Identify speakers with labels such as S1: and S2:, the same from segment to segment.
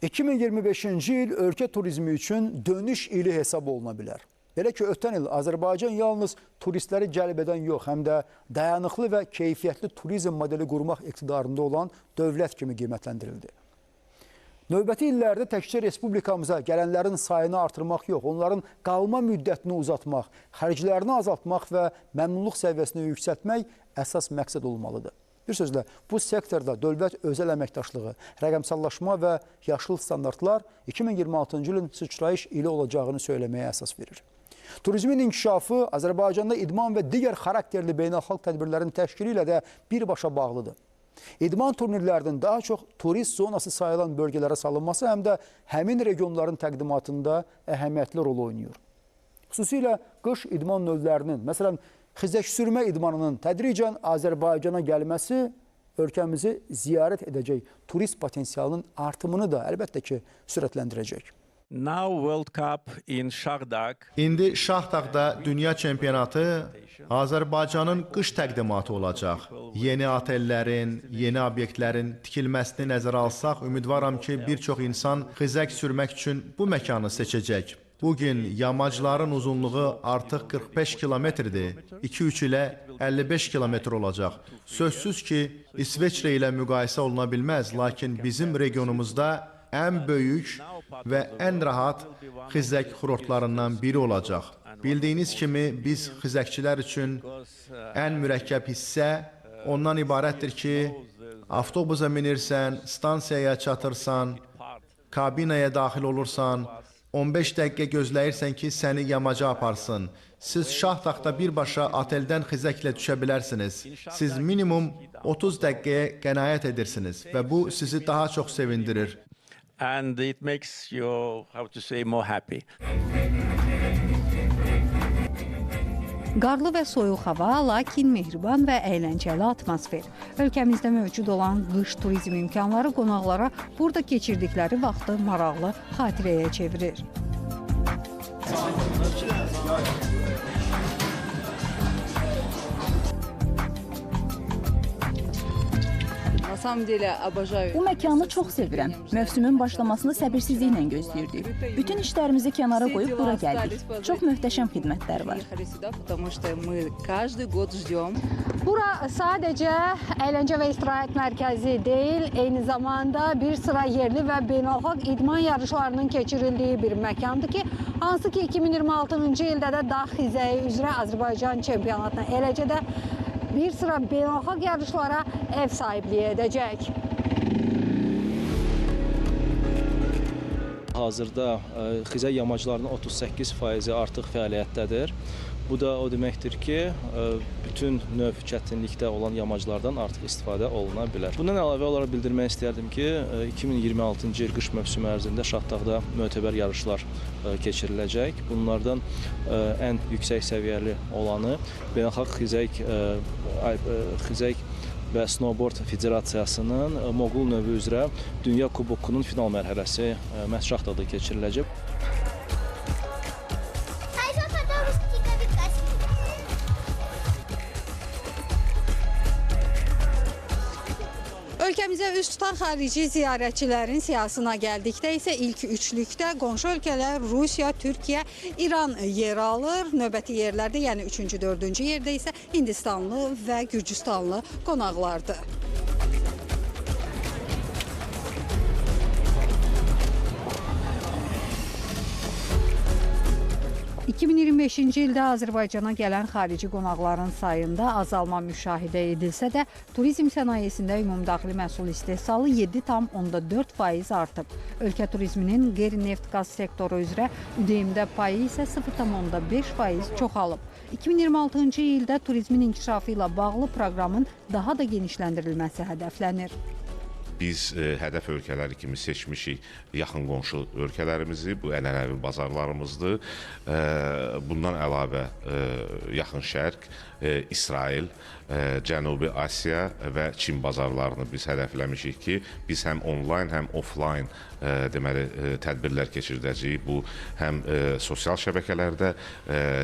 S1: 2025-ci il ölkə turizmi üçün dönüş ili hesab oluna bilər. Belə ki, ötən il Azərbaycan yalnız turistləri cəlb edən yox, həm də dayanıqlı və keyfiyyətli turizm modeli qurmaq iqtidarında olan dövlət kimi qiymətləndirildi. Növbəti illərdə təkcə respublikamıza gələnlərin sayını artırmaq yox, onların qalma müddətini uzatmaq, xərclərini azaltmaq və məmnunluq səviyyəsini yüksəltmək əsas məqsəd olmalıdır. Bir sözlə, bu sektorda dövlət özəl əməkdaşlığı, rəqəmsallaşma və yaşıl standartlar 2026-cı ilin sıçrayış ili olacağını söyləməyə əsas verir. Turizmin inkişafı Azərbaycanda idman və digər xarakterli beynəlxalq tədbirlərin təşkili ilə də birbaşa bağlıdır. İdman turnirlərinin daha çox turist zonası sayılan bölgələrə salınması həm də həmin regionların təqdimatında əhəmiyyətli rol oynayır. Xüsusilə qış idman növlərinin, məsələn, xizək sürmə idmanının tədricən Azərbaycana gəlməsi ölkəmizi ziyarət edəcək turist potensialının artımını da əlbəttə ki, sürətləndirəcək.
S2: İndi Şahdağda dünya çempionatı Azərbaycanın qış təqdimatı olacaq. Yeni otellərin, yeni obyektlərin tikilməsini nəzərə alsaq, ümidvaram ki, bir çox insan xizək sürmək üçün bu məkanı seçəcək. Bugün yamacların uzunluğu artıq 45 kilometrdir, 2-3 ilə 55 kilometr olacaq. Sözsüz ki, İsveçrə ilə müqayisə oluna bilməz, lakin bizim regionumuzda ən böyük və ən rahat xizək kurortlarından biri olacaq. Bildiyiniz kimi, biz xizəkçilər üçün ən mürəkkəb hissə ondan ibarətdir ki, avtobusa minirsən, stansiyaya çatırsan, kabinaya daxil olursan, 15 dəqiqə gözləyirsən ki, səni yamaca aparsın. Siz Şahdağda birbaşa oteldən xizəklə düşə bilərsiniz. Siz minimum 30 dəqiqəyə qənaət edirsiniz və bu sizi daha çox sevindirir.
S3: And it makes you, how to say, more happy.
S4: Qarlı və soyuq hava, lakin mehriban və əyləncəli atmosfer. Ölkəmizdə mövcud olan qış turizm imkanları qonaqlara burada keçirdikləri vaxtı maraqlı xatirəyə çevirir.
S5: Bu məkanı çox sevirəm. Mövsümün başlamasını səbirsizliklə gözləyirdik. Bütün işlərimizi kənara qoyub bura gəldik. Çox möhtəşəm xidmətlər var.
S6: Bura sadəcə əyləncə və istirahət mərkəzi deyil, eyni zamanda bir sıra yerli və beynəlxalq idman yarışlarının keçirildiyi bir məkandır ki, hansı ki 2026-cı ildə də dağ xizəyi üzrə Azərbaycan çempionatına, eləcə də bir sıra beynəlxalq yarışlara ev sahibliyi edəcək.
S7: Hazırda xizək yamaclarının 38% artıq fəaliyyətdədir. Bu da o deməkdir ki, bütün növ çətinlikdə olan yamaclardan artıq istifadə oluna bilər. Bundan əlavə olaraq bildirmək istərdim ki, 2026-cı il qış mövsümü ərzində Şahdağda mötəbər yarışlar keçiriləcək. Bunlardan ən yüksək səviyyəli olanı Beynəlxalq Xizək və Snowboard Federasiyasının Moqul növü üzrə Dünya Kubokunun final mərhələsi məhz Şahdağda keçiriləcək.
S6: Ölkəmizə üz tutan xarici ziyarətçilərin siyahısına gəldikdə isə ilk üçlükdə qonşu ölkələr Rusiya, Türkiyə, İran yer alır. Növbəti yerlərdə, yəni 3-cü, 4-cü yerdə isə Hindistanlı və Gürcüstanlı qonaqlardır.
S4: 2025-ci ildə Azərbaycana gələn xarici qonaqların sayında azalma müşahidə edilsə də, turizm sənayesində ümumdaxili məhsul istehsalı 7,4% artıb. Ölkə turizminin qeyri-neft qaz sektoru üzrə ÜDM-də payı isə 0,5% çoxalıb. 2026-cı ildə turizmin inkişafı ilə bağlı proqramın daha da genişləndirilməsi hədəflənir.
S8: Biz hədəf ölkələri kimi seçmişik yaxın qonşu ölkələrimizi, bu ənənəvi bazarlarımızdır. Bundan əlavə Yaxın Şərq, İsrail Cənubi Asiya və Çin bazarlarını biz hədəfləmişik ki, biz həm onlayn, həm offlayn deməli tədbirlər keçirdəcəyik. Bu həm sosial şəbəkələrdə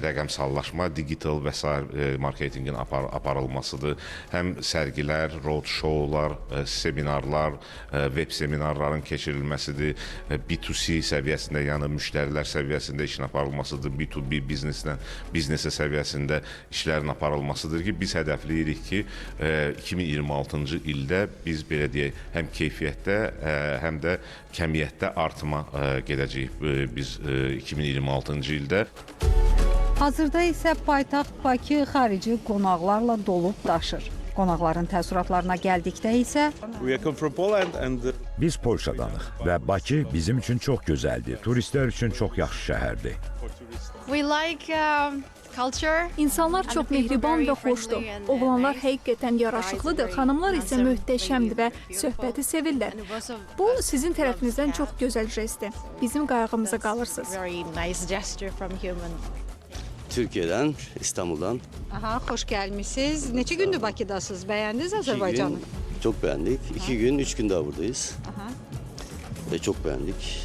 S8: rəqəmsallaşma, digital və sair marketinqin aparılmasıdır. Həm sərgilər, road-showlar, seminarlar, web seminarların keçirilməsidir. B2C səviyyəsində, yəni müştərilər səviyyəsində işin aparılmasıdır. B2B biznesə səviyyəsində işlərin aparılmasıdır ki, biz hədəfləyirik ki, 2026-cı ildə biz belə deyək, həm keyfiyyətdə, həm də kəmiyyətdə artıma gedəcəyik biz 2026-cı ildə.
S4: Hazırda isə paytaxt Bakı xarici qonaqlarla dolub daşır. Qonaqların təəssüratlarına gəldikdə isə
S9: Biz Polşadanıq və Bakı bizim üçün çox gözəldir. Turistlər üçün çox yaxşı şəhərdir.
S10: İnsanlar çox mehriban və xoşdur. Oğlanlar həqiqətən yaraşıqlıdır, xanımlar isə möhtəşəmdir və söhbəti sevirlər. Bu, sizin tərəfinizdən çox gözəl jestdir. Bizim qayğımıza qalırsınız.
S11: Türkiye'den, İstanbul'dan.
S6: Aha, xoş gəlmisiniz. Neçə gündür Bakıdasınız? Bəyəndiniz Azərbaycanı?
S11: Çok beğendik. 2 gün, 3 gün daha buradayız. Ve çok beğendik.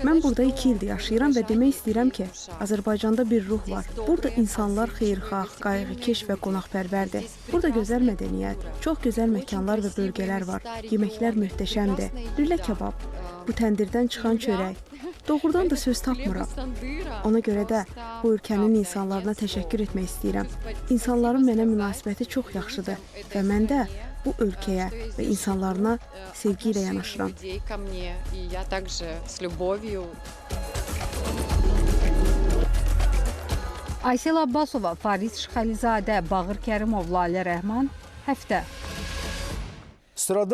S12: Mən burada 2 ildir yaşayıram və demək istəyirəm ki, Azərbaycanda bir ruh var. Burada insanlar xeyirxah, qayğıkeş və qonaqpərvərdir. Burada gözəl mədəniyyət, çox gözəl məkanlar və bölgələr var. Yeməklər möhtəşəmdir. Lülə kebab, bu təndirdən çıxan çörək. Doğrudan da söz tapmıram. Ona görə də bu ölkənin insanlarına təşəkkür etmək istəyirəm. İnsanların mənə münasibəti çox yaxşıdır və mən də bu ölkəyə və insanlarına sevgi ilə yanaşıram.
S4: Aysel Abbasova, Fariz Şıxəlizadə, Bağır Kərimov, Lalə Rəhman, Həftə.
S1: Sırada